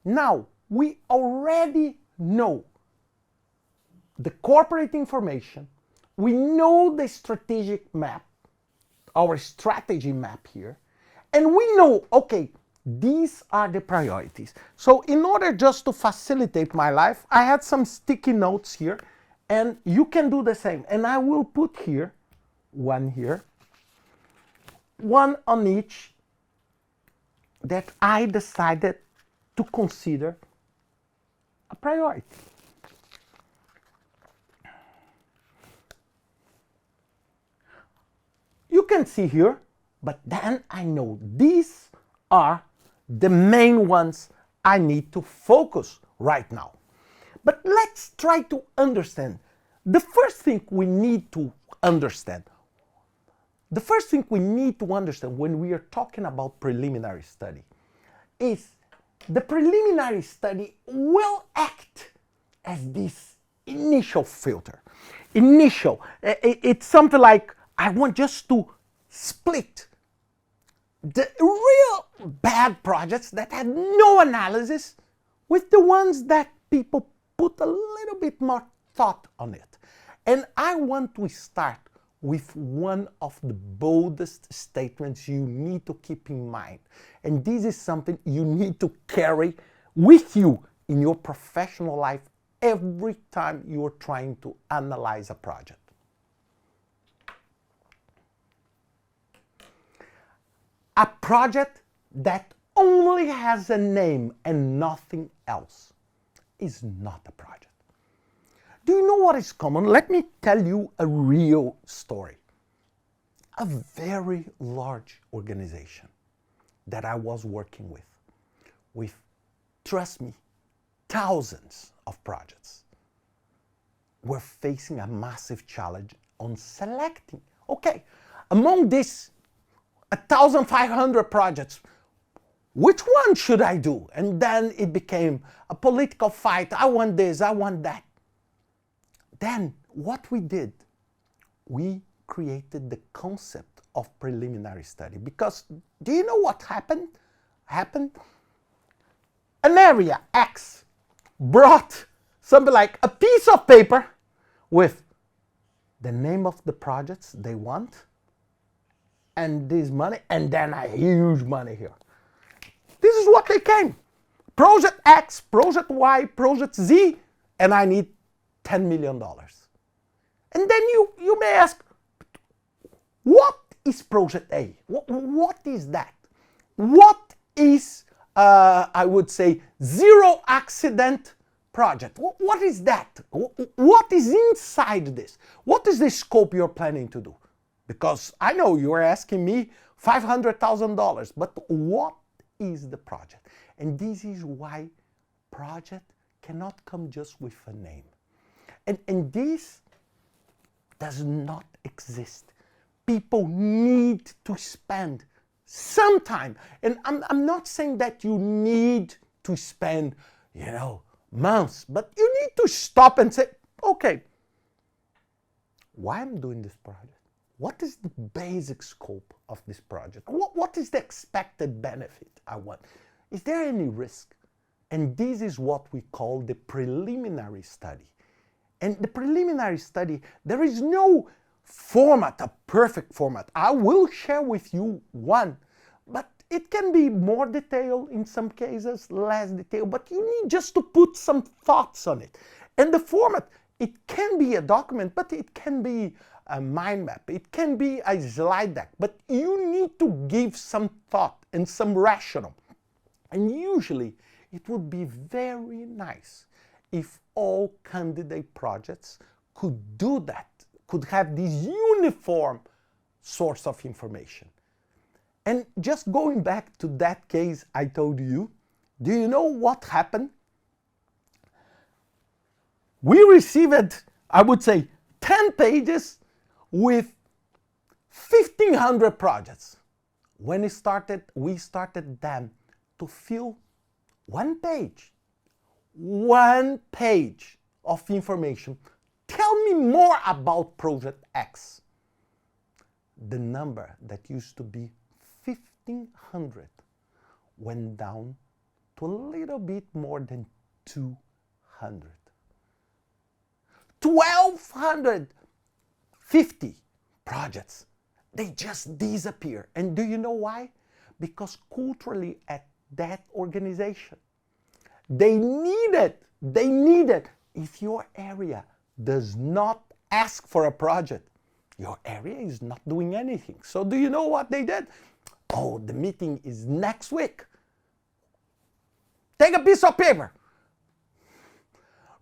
Now, we already know the corporate information. We know the strategic map, our strategy map here. And we know, okay, these are the priorities. So in order just to facilitate my life, I had some sticky notes here, and you can do the same. And I will put here, one on each that I decided to consider a priority. You can see here, but then I know these are the main ones I need to focus right now. But let's try to understand. The first thing we need to understand when we are talking about preliminary study is the preliminary study will act as this initial filter. It's something like, I want just to split the real bad projects that had no analysis with the ones that people put a little bit more thought on it. And I want to start with one of the boldest statements you need to keep in mind. And this is something you need to carry with you in your professional life every time you're trying to analyze a project. A project that only has a name and nothing else is not a project. Do you know what is common? Let me tell you a real story. A very large organization that I was working with, trust me, thousands of projects, were facing a massive challenge on selecting, okay, among these 1,500 projects, which one should I do? And then it became a political fight. I want this, I want that. Then what we did, we created the concept of preliminary study. Because do you know what happened? An area X brought something like a piece of paper with the name of the projects they want, and this money, and then a huge money here. This is what they came. Project X, Project Y, Project Z, and I need $10 million. And then you may ask, what is Project A? What is that? What is, I would say, zero accident project? What is that? What is inside this? What is the scope you're planning to do? Because I know you are asking me $500,000, but what is the project? And this is why project cannot come just with a name. And this does not exist. People need to spend some time. And I'm not saying that you need to spend, months, but you need to stop and say, okay, why am I doing this project? What is the basic scope of this project? What is the expected benefit I want? Is there any risk? And this is what we call the preliminary study. And the preliminary study, there is no format, a perfect format. I will share with you one, but it can be more detailed in some cases, less detailed, but you need just to put some thoughts on it. And the format, it can be a document, but it can be a mind map, it can be a slide deck, but you need to give some thought and some rationale. And usually it would be very nice if all candidate projects could do that, could have this uniform source of information. And just going back to that case I told you, do you know what happened? We received, I would say, 10 pages with 1,500 projects. When we started them to fill one page of information. Tell me more about Project X. The number that used to be 1,500 went down to a little bit more than 200. 1,250 projects. They just disappear. And do you know why? Because culturally at that organization, they need it. If your area does not ask for a project, your area is not doing anything. So do you know what they did? Oh, the meeting is next week. Take a piece of paper.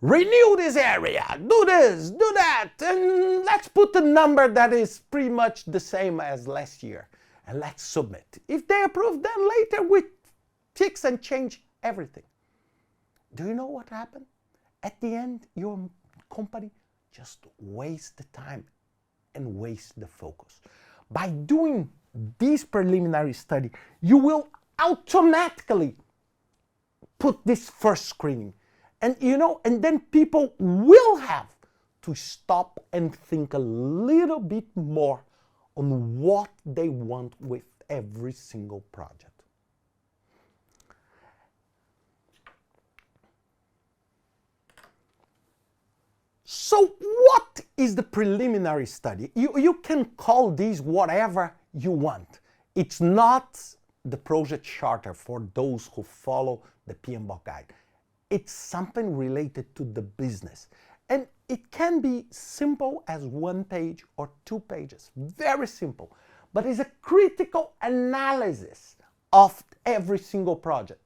Renew this area, do this, do that, and let's put a number that is pretty much the same as last year, and let's submit. If they approve, then later we fix and change everything. Do you know what happened? At the end, your company just wastes the time and wastes the focus. By doing this preliminary study, you will automatically put this first screening. And and then people will have to stop and think a little bit more on what they want with every single project. So what is the preliminary study? You can call these whatever you want. It's not the project charter for those who follow the PMBOK guide. It's something related to the business. And it can be simple as 1 page or 2 pages, very simple. But it's a critical analysis of every single project.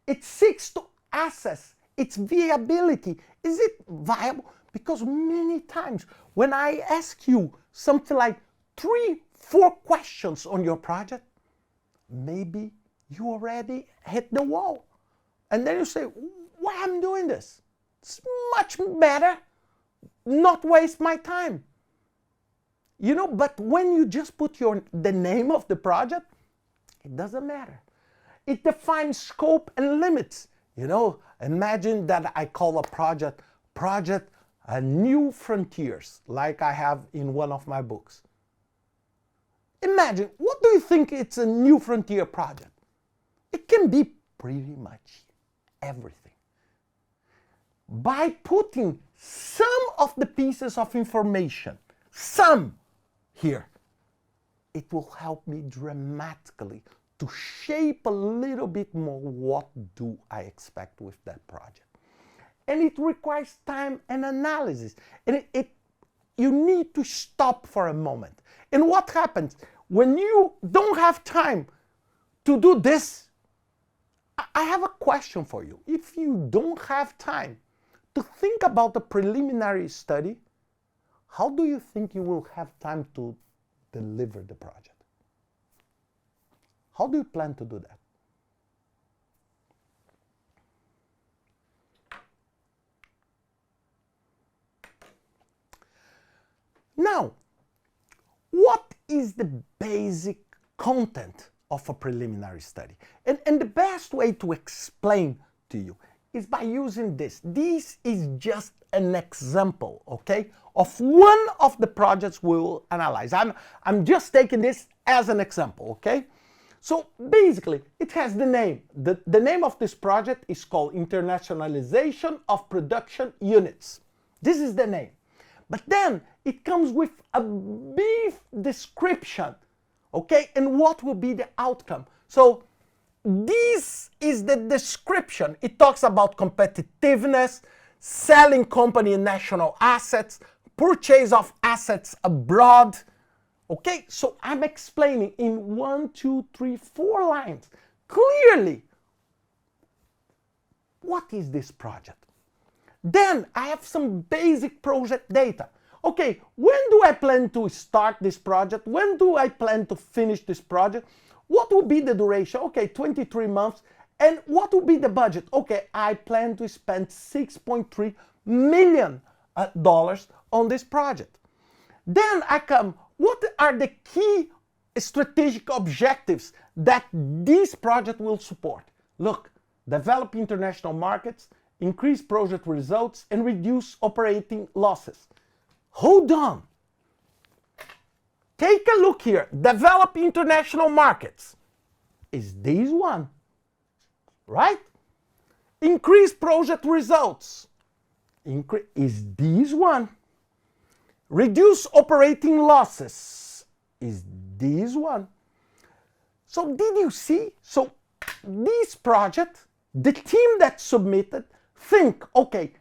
It seeks to assess its viability. Is it viable? Because many times when I ask you something like 3, 4 questions on your project, maybe you already hit the wall. And then you say, why I'm doing this? It's much better not waste my time. But when you just put the name of the project, it doesn't matter. It defines scope and limits. Imagine that I call a project New Frontiers, like I have in one of my books. Imagine, what do you think it's a new frontier project? It can be pretty much everything. By putting some of the pieces of information, some here, it will help me dramatically to shape a little bit more what do I expect with that project. And it requires time and analysis. And you need to stop for a moment. And what happens when you don't have time to do this? I have a question for you. If you don't have time to think about the preliminary study, how do you think you will have time to deliver the project? How do you plan to do that? Now, what is the basic content of a preliminary study? And the best way to explain to you is by using this. This is just an example, okay, of one of the projects we will analyze. I'm just taking this as an example, okay? So basically, it has the name. The name of this project is called Internationalization of Production Units. This is the name. But then it comes with a brief description, okay, and what will be the outcome. So this is the description. It talks about competitiveness, selling company and national assets, purchase of assets abroad. Okay, so I'm explaining in 1, 2, 3, 4 lines clearly what is this project. Then I have some basic project data. Okay, when do I plan to start this project? When do I plan to finish this project? What will be the duration? Okay, 23 months. And what will be the budget? Okay, I plan to spend $6.3 million on this project. Then I come, what are the key strategic objectives that this project will support? Look, develop international markets, increase project results, and reduce operating losses. Hold on. Take a look here. Develop international markets. Is this one, right? Increase project results is this one. Reduce operating losses is this one. So did you see? So this project, the team that submitted, think, okay,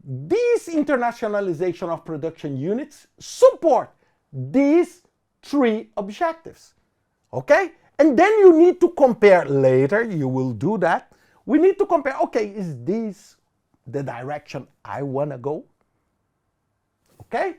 this internationalization of production units support these three objectives. Okay? And then you need to compare later, you will do that. We need to compare, okay, is this the direction I want to go? Okay?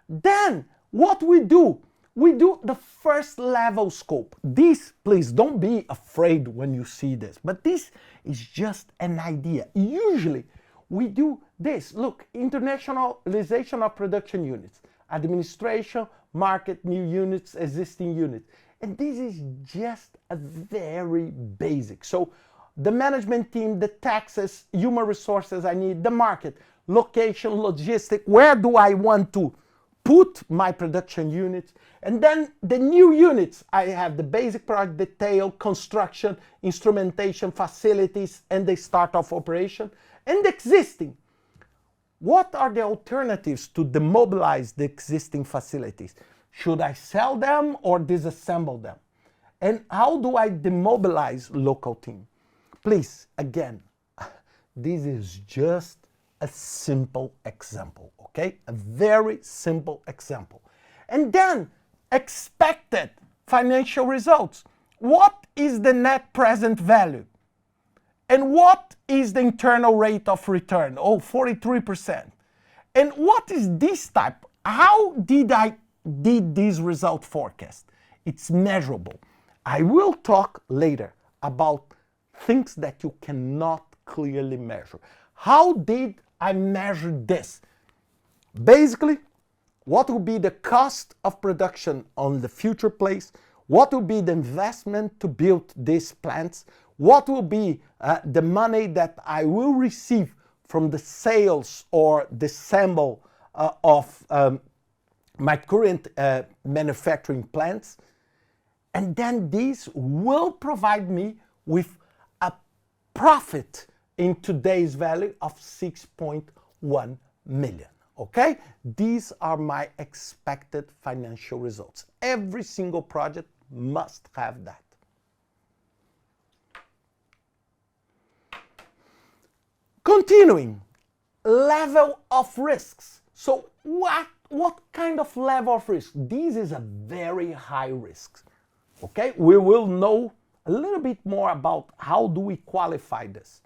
Then what we do the first level scope. This, please don't be afraid when you see this, but this is just an idea. Usually we do this. Look, internationalization of production units, administration, market, new units, existing units. And this is just a very basic. So the management team, the taxes, human resources I need, the market, location, logistic, where do I want to put my production units? And then the new units, I have the basic project detail, construction, instrumentation, facilities, and the start of operation. And existing, what are the alternatives to demobilize the existing facilities? Should I sell them or disassemble them? And how do I demobilize local team? Please, again, this is just a simple example, okay? A very simple example. And then, expected financial results. What is the net present value? And what is the internal rate of return? Oh, 43%. And what is this type? How did I did this result forecast? It's measurable. I will talk later about things that you cannot clearly measure. How did I measure this? Basically, what will be the cost of production on the future place? What will be the investment to build these plants? What will be the money that I will receive from the sales or the assemble of my current manufacturing plants? And then this will provide me with a profit in today's value of 6.1 million. Okay? These are my expected financial results. Every single project must have that. Continuing, level of risks. So what kind of level of risk? This is a very high risk. Okay? We will know a little bit more about how do we qualify this.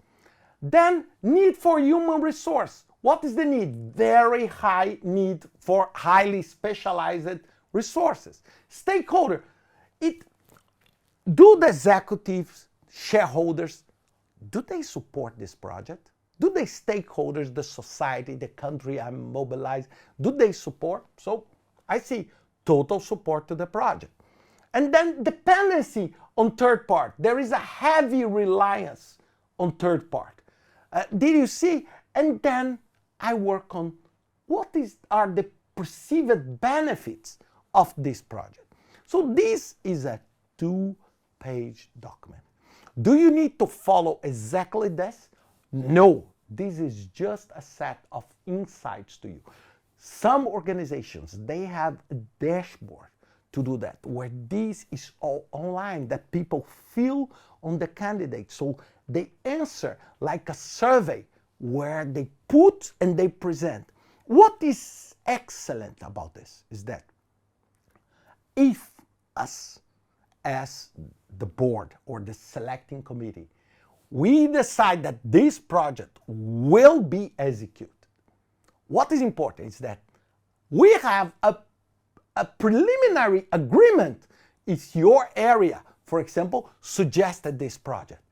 Then, need for human resource. What is the need? Very high need for highly specialized resources. Stakeholder. Do the executives, shareholders, do they support this project? Do the stakeholders, the society, the country I'm mobilized, do they support? So I see total support to the project. And then dependency on third part. There is a heavy reliance on third part. Did you see? And then I work on what are the perceived benefits of this project. So this is a 2-page document. Do you need to follow exactly this? No, this is just a set of insights to you. Some organizations, they have a dashboard to do that, where this is all online, that people fill on the candidate. So they answer like a survey where they put and they present. What is excellent about this is that if us, as the board or the selecting committee, we decide that this project will be executed, what is important is that we have a preliminary agreement if your area, for example, suggested this project.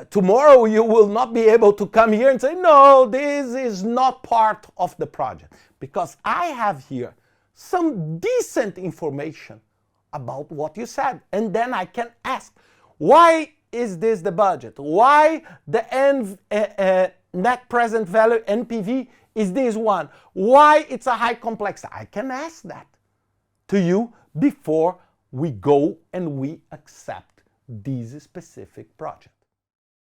Tomorrow you will not be able to come here and say, no, this is not part of the project, because I have here some decent information about what you said. And then I can ask, why is this the budget? Why the net present value, NPV, is this one? Why it's a high complexity? I can ask that to you before we go and we accept this specific project.